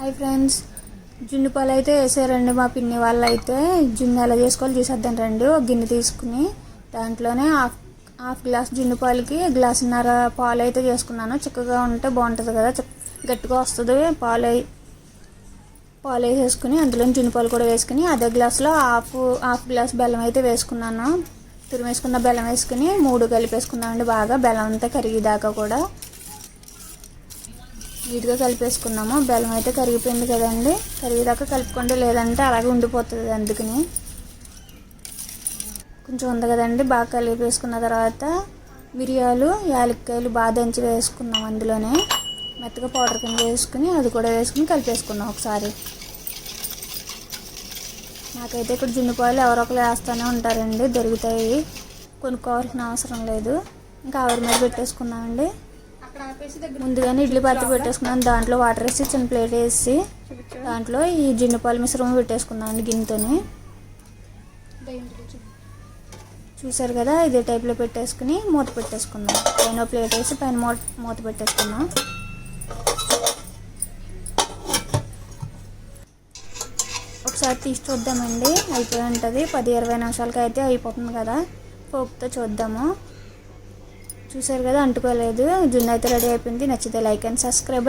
Hi friends, జున్ను పాలు అయితే వేసారండి మా పిన్ని వాళ్ళు. అయితే జున్ను ఎలా చేసుకోవాలి చూసేద్దాం రండి. ఒక గిన్నె తీసుకుని దాంట్లోనే హాఫ్ గ్లాస్ జున్ను పాలకి గ్లాసున్నర పాలు అయితే చేసుకున్నాను. చిక్కగా ఉంటే బాగుంటుంది కదా, గట్టిగా వస్తుంది. పాలు వేసేసుకుని అందులో జున్ను పాలు కూడా వేసుకుని అదే గ్లాసులో హాఫ్ గ్లాస్ బెల్లం అయితే వేసుకున్నాను. తురిమేసుకున్న బెల్లం వేసుకుని 3 కలిపేసుకున్నామండి. బాగా బెల్లం అంతా కరిగేదాకా కూడా నీట్గా కలిపేసుకున్నాము. బెల్లం అయితే కరిగిపోయింది కదండి, కరిగేదాకా కలుపుకోండి, లేదంటే అలాగే ఉండిపోతుంది. అందుకని కొంచెం ఉంది కదండి. బాగా కలిపేసుకున్న తర్వాత మిరియాలు, యాలక్కాయలు బాగా దంచి వేసుకున్నాం. అందులోనే మెత్తగా పౌడర్ కింద వేసుకుని అది కూడా వేసుకుని కలిపేసుకున్నాం ఒకసారి. నాకైతే ఇక్కడ జున్ను పాలు ఎవరో ఒకరు వేస్తూనే ఉంటారండి, దొరుకుతాయి, కొనుక్కోవాల్సిన అవసరం లేదు. ఇంకా ఆవిరి మీద పెట్టేసుకున్నామండి. ముందుగానే ఇడ్లీ పాత్ర పెట్టేసుకున్నాను. దాంట్లో వాటర్ వేసి చిన్న ప్లేట్ వేసి దాంట్లో ఈ జున్ను పాలు మిశ్రమం పెట్టేసుకున్నాను గిన్నెతోని. చూసారు కదా, ఇదే టైప్లో పెట్టేసుకుని మూత పెట్టేసుకుందాం. పైన ప్లేట్ వేసి పైన మూత పెట్టేసుకుందాం. ఒకసారి తీసి చూద్దామండి. అయిపోయి ఉంటుంది, 10-20 నిమిషాలకి అయితే అయిపోతుంది కదా. పోపుతో చూద్దాము. చూసారు కదా, అంటుకోలేదు. జున్ను అయితే రెడీ అయిపోయింది. నచ్చితే లైక్ అండ్ సబ్స్క్రైబ్.